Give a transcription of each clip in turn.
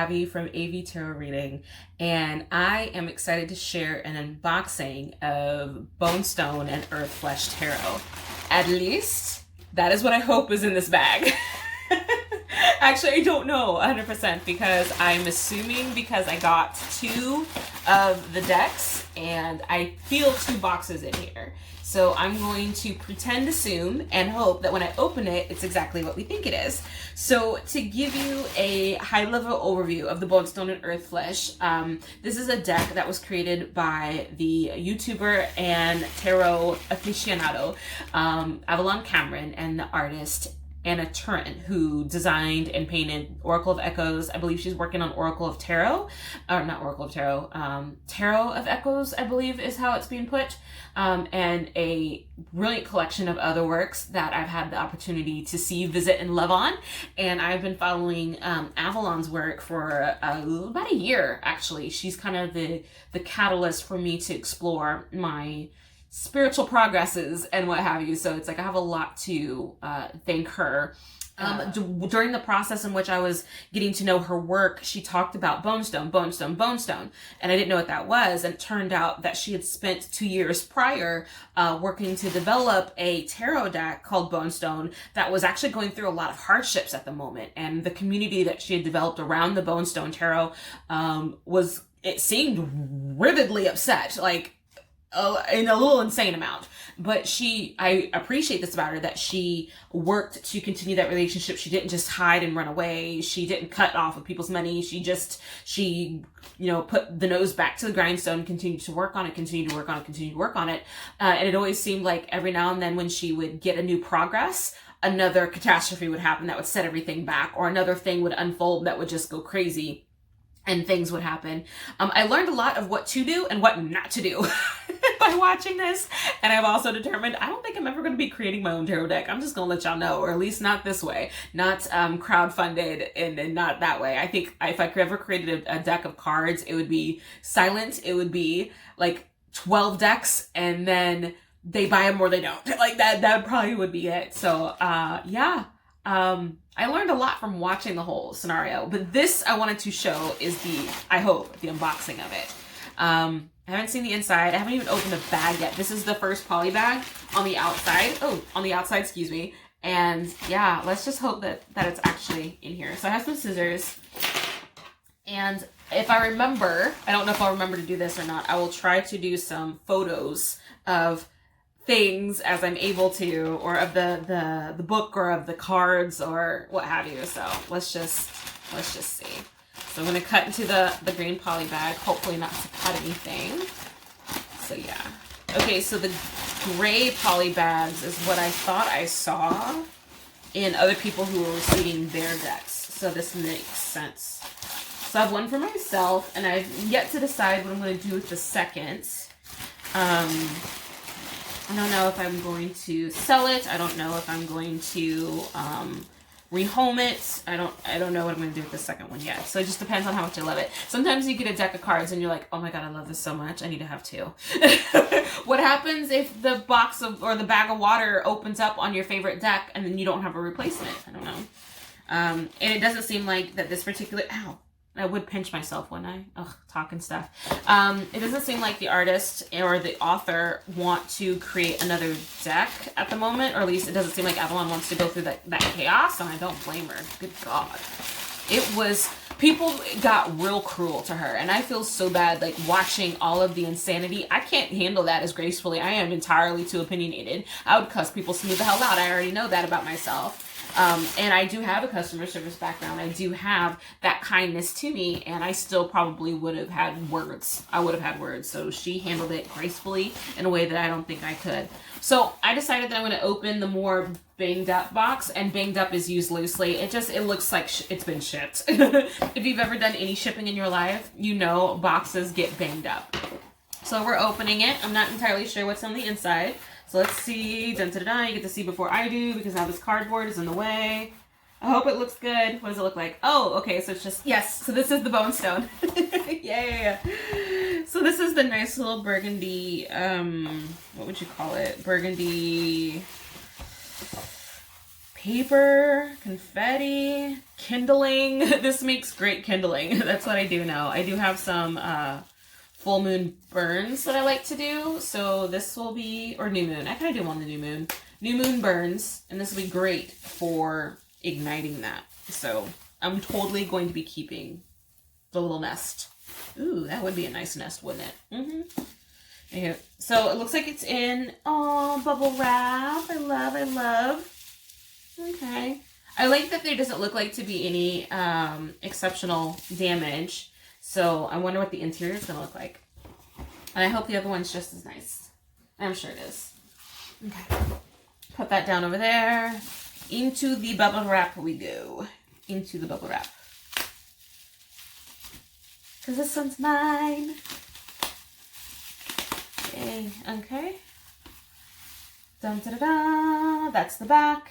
Abby from AV Tarot Reading, and I am excited to share an unboxing of BoneStone and EarthFlesh Tarot. At least, that is what I hope is in this bag. Actually, I don't know 100% because I'm assuming because I got 2 of the decks and I feel 2 boxes in here. So I'm going to pretend, assume, and hope that when I open it, it's exactly what we think it is. So to give you a high-level overview of the BoneStone and EarthFlesh, this is a deck that was created by the YouTuber and tarot aficionado, Avalon Cameron, and the artist Anna Turin, who designed and painted Oracle of Echoes. I believe she's working on Oracle of Tarot, or not Oracle of Tarot, Tarot of Echoes, I believe is how it's being put, and a brilliant collection of other works that I've had the opportunity to see, visit, and love on. And I've been following Avalon's work for about a year, actually. She's kind of the catalyst for me to explore my spiritual progresses and what have you. So it's like I have a lot to thank her. During the process in which I was getting to know her work, she talked about BoneStone, and I didn't know what that was. And it turned out that she had spent 2 years prior working to develop a tarot deck called BoneStone that was actually going through a lot of hardships at the moment. And the community that she had developed around the BoneStone tarot it seemed vividly upset, like in a little insane amount. But I appreciate this about her, that she worked to continue that relationship. She didn't just hide and run away. She didn't cut off of people's money. She put the nose back to the grindstone, continued to work on it. And it always seemed like every now and then when she would get a new progress, another catastrophe would happen that would set everything back, or another thing would unfold that would just go crazy and things would happen. I learned a lot of what to do and what not to do by watching this. And I've also determined I don't think I'm ever going to be creating my own tarot deck. I'm just going to let y'all know, or at least not this way, not crowdfunded and not that way. I think if I could ever created a deck of cards, it would be silent. It would be like 12 decks, and then they buy them or they don't. Like that probably would be it. So yeah. I learned a lot from watching the whole scenario, but this I wanted to show is I hope, the unboxing of it. I haven't seen the inside. I haven't even opened the bag yet. This is the first poly bag on the outside. Excuse me. And yeah, let's just hope that it's actually in here. So I have some scissors, and if I remember, I don't know if I'll remember to do this or not, I will try to do some photos of things as I'm able to, or of the book, or of the cards, or what have you. So let's just see. So I'm going to cut into the green poly bag, hopefully not to cut anything. So yeah. Okay, so the gray poly bags is what I thought I saw in other people who were receiving their decks. So this makes sense. So I have one for myself, and I've yet to decide what I'm going to do with the second. I don't know if I'm going to sell it. I don't know if I'm going to rehome it. I don't know what I'm going to do with the second one yet. So it just depends on how much I love it. Sometimes you get a deck of cards and you're like, oh my god, I love this so much, I need to have 2. What happens if the box or the bag of water opens up on your favorite deck and then you don't have a replacement? I don't know. And it doesn't seem like that this particular... Ow. I would pinch myself when I talk and stuff. It doesn't seem like the artist or the author want to create another deck at the moment, or at least it doesn't seem like Avalon wants to go through that chaos, and I don't blame her. Good God. People got real cruel to her, and I feel so bad, like, watching all of the insanity. I can't handle that as gracefully. I am entirely too opinionated. I would cuss people smooth the hell out. I already know that about myself. And I do have a customer service background. I do have that kindness to me, and I still probably would have had words. So she handled it gracefully in a way that I don't think I could. So I decided that I'm going to open the more banged up box, and banged up is used loosely. It looks like it's been shipped. If you've ever done any shipping in your life, you know boxes get banged up. So we're opening it. I'm not entirely sure what's on the inside. So let's see. Dun, dun, dun, dun. You get to see before I do, because now this cardboard is in the way. I hope it looks good. What does it look like? Oh, okay. So it's just, yes. So this is the BoneStone. Yay. So this is the nice little burgundy, what would you call it? Burgundy paper, confetti, kindling. This makes great kindling. That's what I do now. I do have some full moon burns that I like to do. So this will be, or new moon. I kind of do them on the new moon. New moon burns, and this will be great for igniting that. So I'm totally going to be keeping the little nest. Ooh, that would be a nice nest, wouldn't it? Mm-hmm. Yeah. So it looks like it's in, bubble wrap. I love. Okay. I like that there doesn't look like to be any exceptional damage. So I wonder what the interior is going to look like. And I hope the other one's just as nice. I'm sure it is. Okay. Put that down over there. Into the bubble wrap we go. Into the bubble wrap. Because this one's mine. Yay. Okay. Dun da da da. That's the back.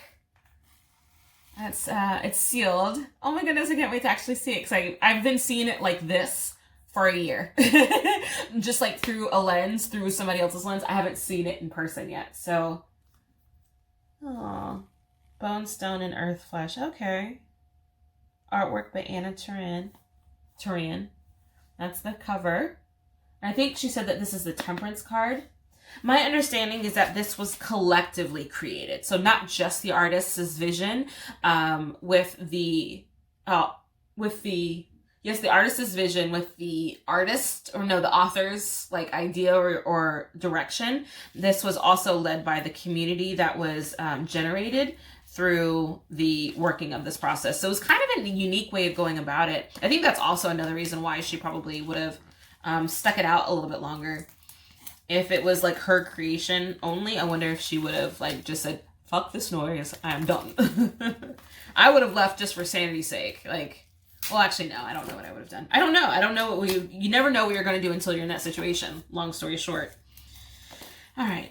That's it's sealed. Oh my goodness, I can't wait to actually see it because I've been seeing it like this for a year. Just like through a lens, through somebody else's lens. I haven't seen it in person yet. So, oh, BoneStone EarthFlesh. Okay. Artwork by Anna Turin. That's the cover. I think she said that this is the Temperance card. My understanding is that this was collectively created. So not just the artist's vision, with the artist's vision with the artist, or no, the author's like idea or direction. This was also led by the community that was generated through the working of this process. So it was kind of a unique way of going about it. I think that's also another reason why she probably would have stuck it out a little bit longer. If it was like her creation only, I wonder if she would have like just said, fuck this noise, I'm done. I would have left just for sanity's sake. Like, well, actually, no, I don't know what I would have done. I don't know what you never know what you're going to do until you're in that situation. Long story short. All right.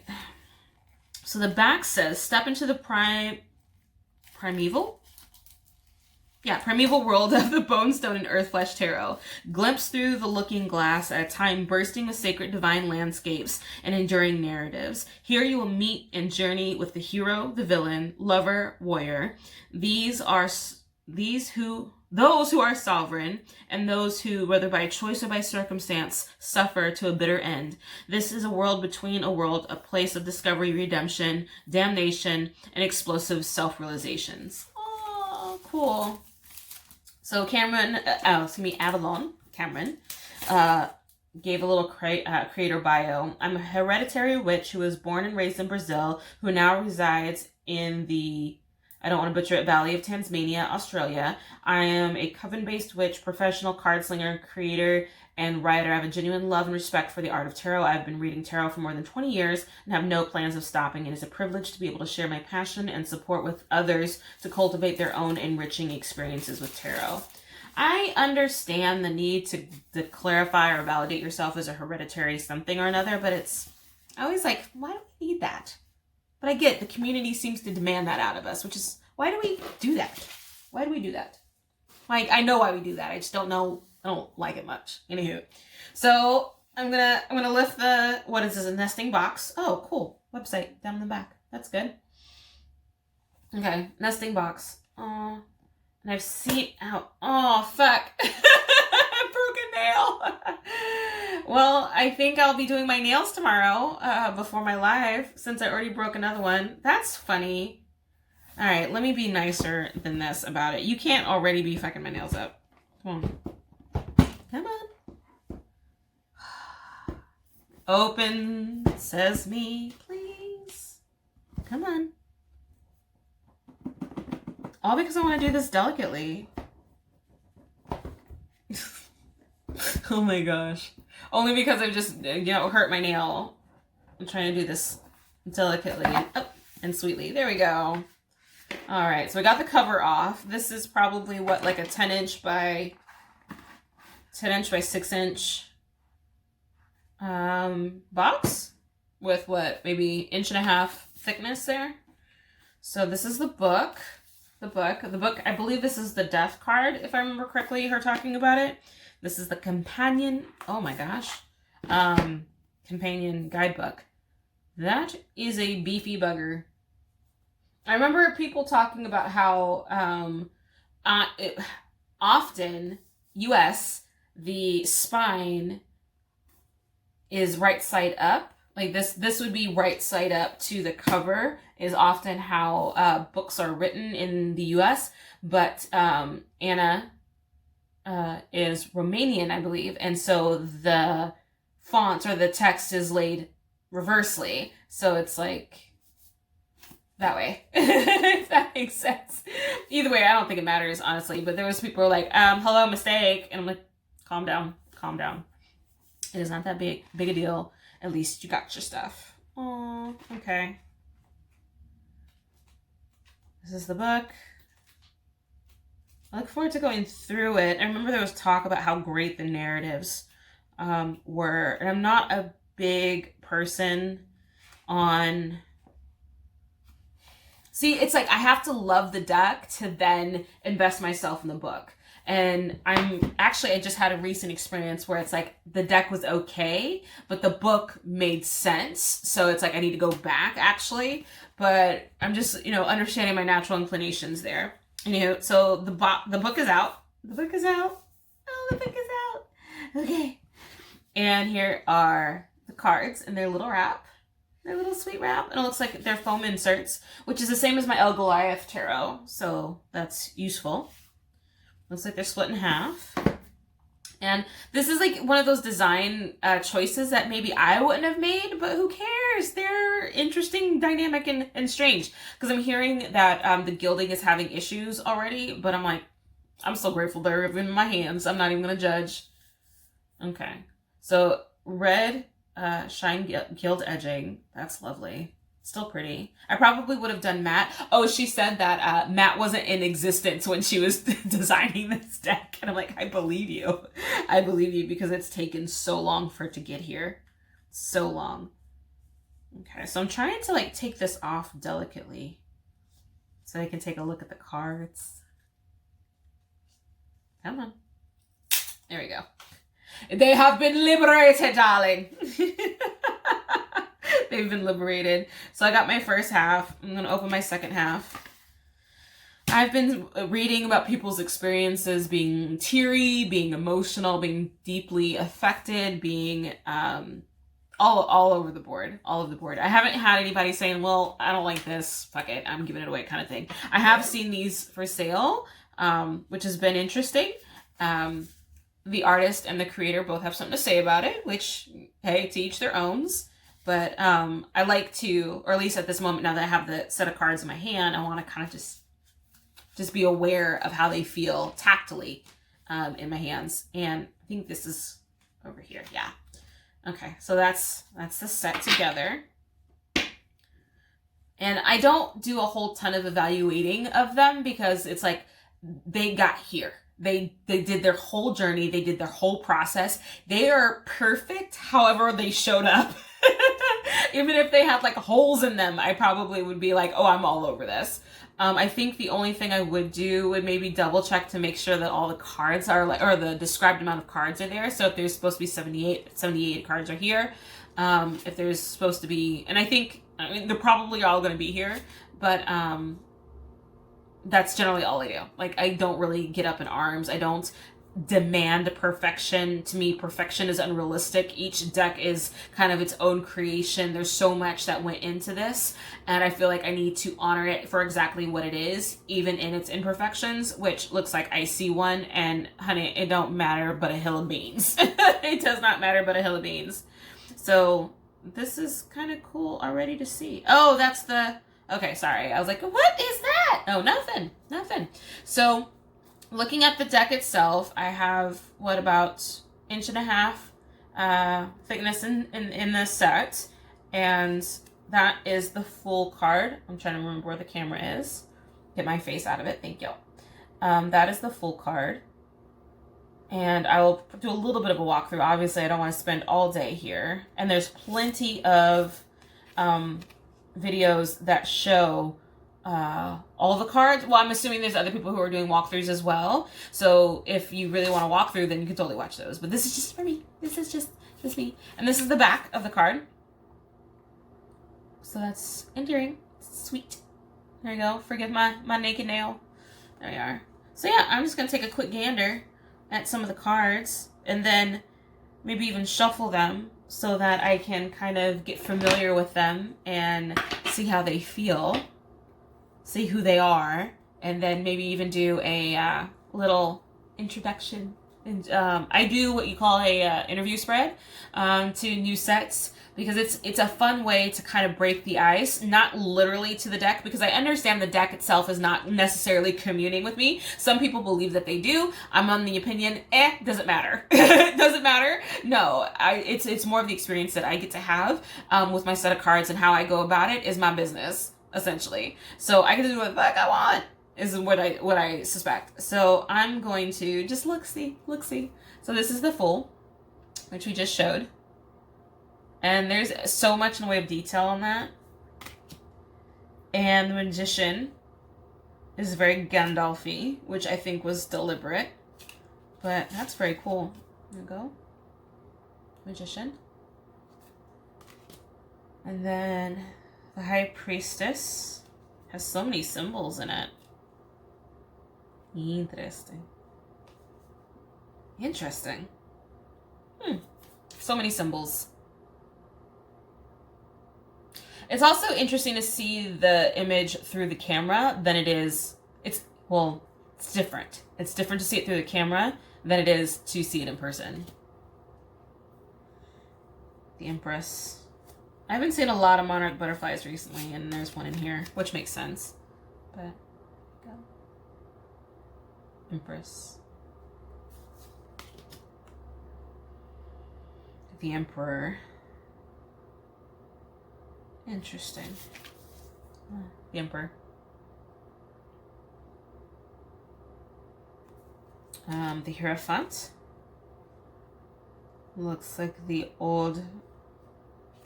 So the back says, step into the primeval world of the BoneStone EarthFlesh Tarot. Glimpse through the looking glass at a time bursting with sacred divine landscapes and enduring narratives. Here you will meet and journey with the hero, the villain, lover, warrior. Those who are sovereign, and those who, whether by choice or by circumstance, suffer to a bitter end. This is a world between a world, a place of discovery, redemption, damnation, and explosive self-realizations. Oh, cool. So Avalon Cameron, gave a little creator bio. I'm a hereditary witch who was born and raised in Brazil, who now resides in the, I don't want to butcher it, Valley of Tasmania, Australia. I am a coven-based witch, professional card slinger, creator, and writer. I have a genuine love and respect for the art of tarot. I've been reading tarot for more than 20 years and have no plans of stopping. It is a privilege to be able to share my passion and support with others to cultivate their own enriching experiences with tarot. I understand the need to clarify or validate yourself as a hereditary something or another, but I always like, why do we need that? But I get the community seems to demand that out of us, which is, why do we do that? Why do we do that? Like, I know why we do that. I just don't know. I don't like it much. Anywho. So I'm gonna lift the, what is this, a nesting box? Oh, cool. Website down in the back. That's good. Okay, nesting box. And I've seen out. Oh, fuck. Broken nail. Well, I think I'll be doing my nails tomorrow before my live, since I already broke another one. That's funny. All right, let me be nicer than this about it. You can't already be fucking my nails up. Come on. Come on. Open sesame, please. Come on. All because I want to do this delicately. Oh my gosh. Only because I've just, hurt my nail. I'm trying to do this delicately and sweetly. There we go. All right, so we got the cover off. This is probably what, like a 10 inch by 6 inch box with what, maybe 1.5 inch thickness there. So this is the book. The book, I believe this is the death card, if I remember correctly, her talking about it. This is the companion, oh my gosh, companion guidebook. That is a beefy bugger. I remember people talking about how often US the spine is right side up. Like this would be right side up to the cover is often how books are written in the US. But Anna is Romanian, I believe, and so the font or the text is laid reversely. So it's like that way. If that makes sense. Either way, I don't think it matters, honestly. But there was people who were like, hello, mistake. And I'm like, calm down, calm down. It is not that big a deal. At least you got your stuff. Oh, okay. This is the book. I look forward to going through it. I remember there was talk about how great the narratives were. And I'm not a big person on... See, it's like I have to love the deck to then invest myself in the book. And I just had a recent experience where it's like the deck was okay, but the book made sense. So it's like I need to go back actually. But I'm just, understanding my natural inclinations there. So the book is out. The book is out. Oh, the book is out. Okay. And here are the cards in their little wrap. Their little sweet wrap. And it looks like they're foam inserts, which is the same as my El Goliath tarot. So that's useful. Looks like they're split in half. And this is like one of those design choices that maybe I wouldn't have made, but who cares? They're interesting, dynamic, and strange. Because I'm hearing that the gilding is having issues already, but I'm like, I'm so grateful they're in my hands. I'm not even going to judge. Okay. So red shine gilt edging. That's lovely. Still pretty. I probably would have done matte. Oh, she said that matte wasn't in existence when she was designing this deck. And I'm like, I believe you. I believe you because it's taken so long for it to get here. So long. Okay, so I'm trying to like take this off delicately so I can take a look at the cards. Come on. There we go. They have been liberated, darling. They've been liberated. So I got my first half. I'm going to open my second half. I've been reading about people's experiences being teary, being emotional, being deeply affected, being all over the board. All over the board. I haven't had anybody saying, well, I don't like this. Fuck it. I'm giving it away kind of thing. I have seen these for sale, which has been interesting. The artist and the creator both have something to say about it, which, hey, to each their owns. But I like to, or at least at this moment, now that I have the set of cards in my hand, I want to kind of just be aware of how they feel tactily in my hands. And I think this is over here. Yeah. Okay. So that's the set together. And I don't do a whole ton of evaluating of them because it's like they got here. They did their whole journey. They did their whole process. They are perfect however they showed up. Even if they had like holes in them, I probably would be like, oh, I'm all over this. I think the only thing I would do would maybe double check to make sure that all the cards are like, or the described amount of cards are there. So if there's supposed to be 78 cards are here. If there's supposed to be, and I mean, they're probably all going to be here, but that's generally all I do. Like, I don't really get up in arms. I don't demand perfection. To me, perfection is unrealistic. Each deck is kind of its own creation. There's so much that went into this, and I feel like I need to honor it for exactly what it is, even in its imperfections, which looks like I see one, and honey, it don't matter but a hill of beans. It does not matter but a hill of beans. So this is kind of cool already to see. Oh, that's the... Okay, sorry. I was like, what is that? Oh, nothing. So, looking at the deck itself, I have, about 1.5 inch thickness in this set. And that is the full card. I'm trying to remember where the camera is. Get my face out of it. Thank you. That is the full card. And I will do a little bit of a walkthrough. Obviously, I don't want to spend all day here. And there's plenty of... videos that show all the cards. Well, I'm assuming there's other people who are doing walkthroughs as well. So if you really want to walk through, then you can totally watch those. But this is just for me. This is just me. And this is the back of the card. So that's endearing. Sweet. There you go. Forgive my naked nail. There we are. So yeah, I'm just going to take a quick gander at some of the cards and then maybe even shuffle them so that I can kind of get familiar with them and see how they feel, see who they are, and then maybe even do a little introduction. And I do what you call a interview spread to new sets, because it's a fun way to kind of break the ice, not literally to the deck, because I understand the deck itself is not necessarily communing with me. Some people believe that they do. I'm on the opinion, doesn't matter. Doesn't matter. No, it's more of the experience that I get to have with my set of cards, and how I go about it is my business, essentially. So I get to do what the fuck I want, is what I suspect. So I'm going to just look see. So this is the Fool, which we just showed. And there's so much in the way of detail on that. And the Magician is very Gandalf-y, which I think was deliberate. But that's very cool. There you go. Magician. And then the High Priestess has so many symbols in it. Interesting. So many symbols. It's also interesting to see the image through the camera than it is. It's different. It's different to see it through the camera than it is to see it in person. The Empress. I've been seeing a lot of monarch butterflies recently, and there's one in here, which makes sense. But go. Empress. The Emperor. Interesting. The Emperor. The Hierophant. Looks like the old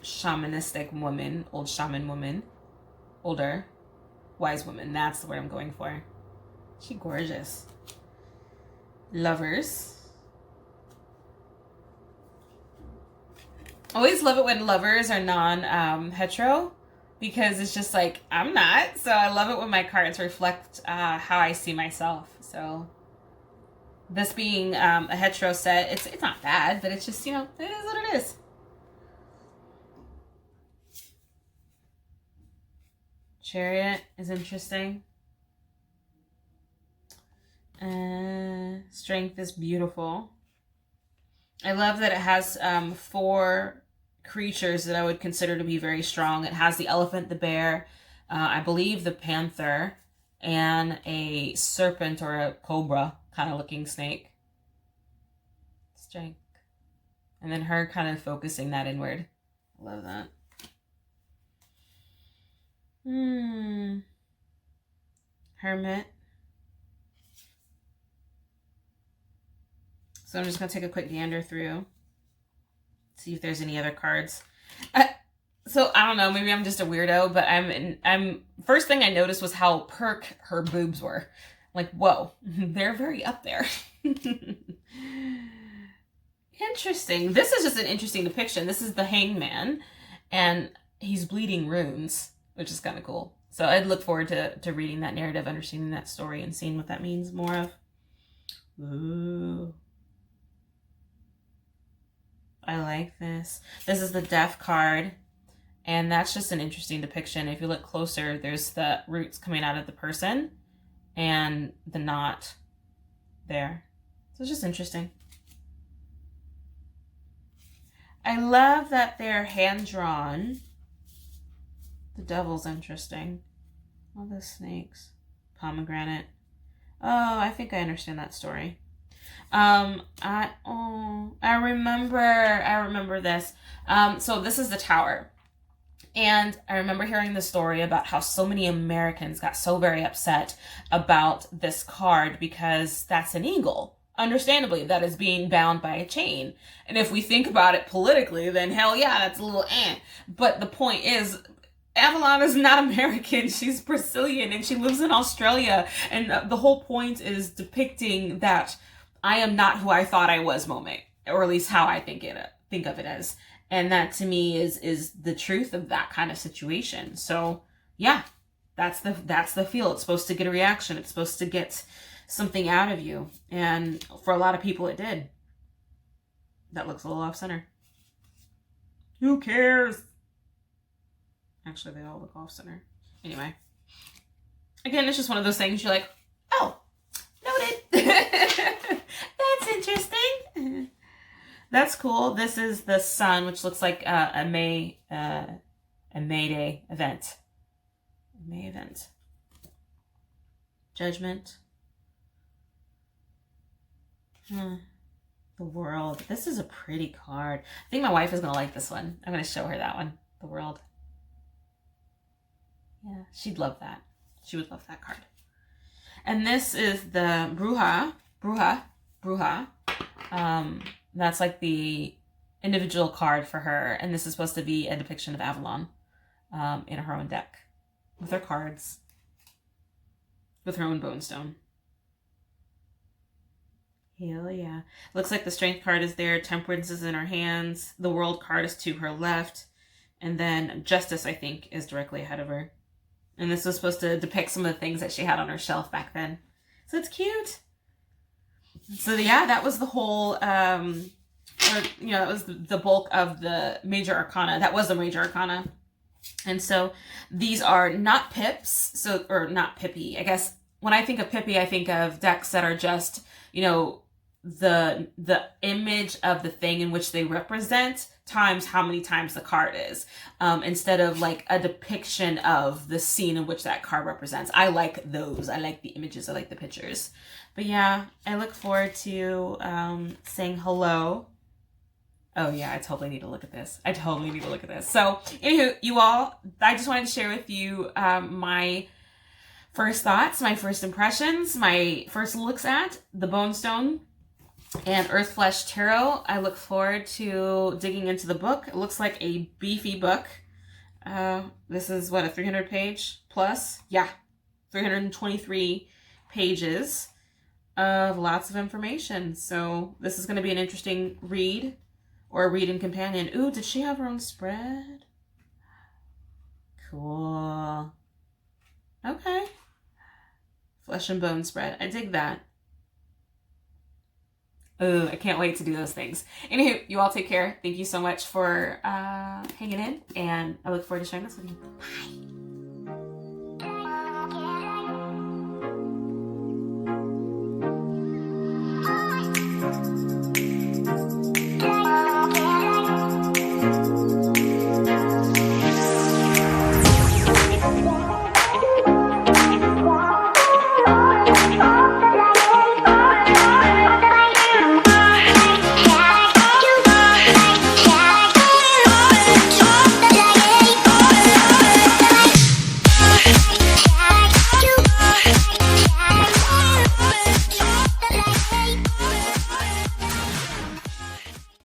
shamanistic woman, old shaman woman. Older. Wise woman. That's the word I'm going for. She gorgeous. Lovers. Always love it when lovers are non-hetero, because it's just like, I'm not. So I love it when my cards reflect how I see myself. So this being a hetero set, it's not bad, but it's just, it is what it is. Chariot is interesting. Strength is beautiful. I love that it has 4 creatures that I would consider to be very strong. It has the elephant, the bear, I believe the panther, and a serpent or a cobra kind of looking snake. Strength. And then her kind of focusing that inward. Love that. Hermit. So I'm just going to take a quick gander through. See if there's any other cards. So I don't know, maybe I'm just a weirdo, but I'm first thing I noticed was how perk her boobs were. Like, whoa, they're very up there. Interesting. This is just an interesting depiction. This is the Hangman, and he's bleeding runes, which is kind of cool. So I'd look forward to reading that narrative, understanding that story, and seeing what that means more of. Ooh. I like this. This is the Death card, and that's just an interesting depiction. If you look closer, there's the roots coming out of the person and the knot there. So it's just interesting. I love that they're hand-drawn. The Devil's interesting. All the snakes. Pomegranate. Oh, I think I understand that story. I remember this. So this is the Tower. And I remember hearing the story about how so many Americans got so very upset about this card because that's an eagle. Understandably, that is being bound by a chain. And if we think about it politically, then hell yeah, that's a little But the point is, Avalon is not American. She's Brazilian and she lives in Australia. And the whole point is depicting that I am not who I thought I was moment, or at least how I think of it as. And that to me is the truth of that kind of situation. So yeah, That's the feel. It's supposed to get a reaction. It's supposed to get something out of you. And for a lot of people, it did. That looks a little off center. Who cares? Actually, they all look off center. Anyway. Again, it's just one of those things you're like, oh, noted. That's interesting. That's cool. This is the sun, which looks like a May Day event. May event. Judgment. The world. This is a pretty card. I think my wife is going to like this one. I'm going to show her that one. The world. Yeah, she'd love that. She would love that card. And this is the Bruja. That's like the individual card for her. And this is supposed to be a depiction of Avalon in her own deck. With her cards. With her own BoneStone. Hell yeah. Looks like the Strength card is there. Temperance is in her hands. The World card is to her left. And then Justice, I think, is directly ahead of her. And this was supposed to depict some of the things that she had on her shelf back then. So it's cute. So yeah, that was the whole, that was the bulk of the Major Arcana. That was the Major Arcana. And so these are not pips, or not pippy. I guess when I think of pippy, I think of decks that are just, the image of the thing in which they represent times how many times the card is, instead of like a depiction of the scene in which that card represents. I like those. I like the images. I like the pictures. But yeah, I look forward to saying hello. Oh yeah, I totally need to look at this. So anywho, you all, I just wanted to share with you my first thoughts, my first impressions, my first looks at the BoneStone and EarthFlesh Tarot. I look forward to digging into the book. It looks like a beefy book. This is what, a 300 page plus? Yeah, 323 pages of lots of information. So this is going to be an interesting read, or a reading companion. Ooh, did she have her own spread? Cool. Okay. Flesh and bone spread. I dig that. Ooh, I can't wait to do those things. Anywho, you all take care. Thank you so much for hanging in, and I look forward to sharing this with you. Bye.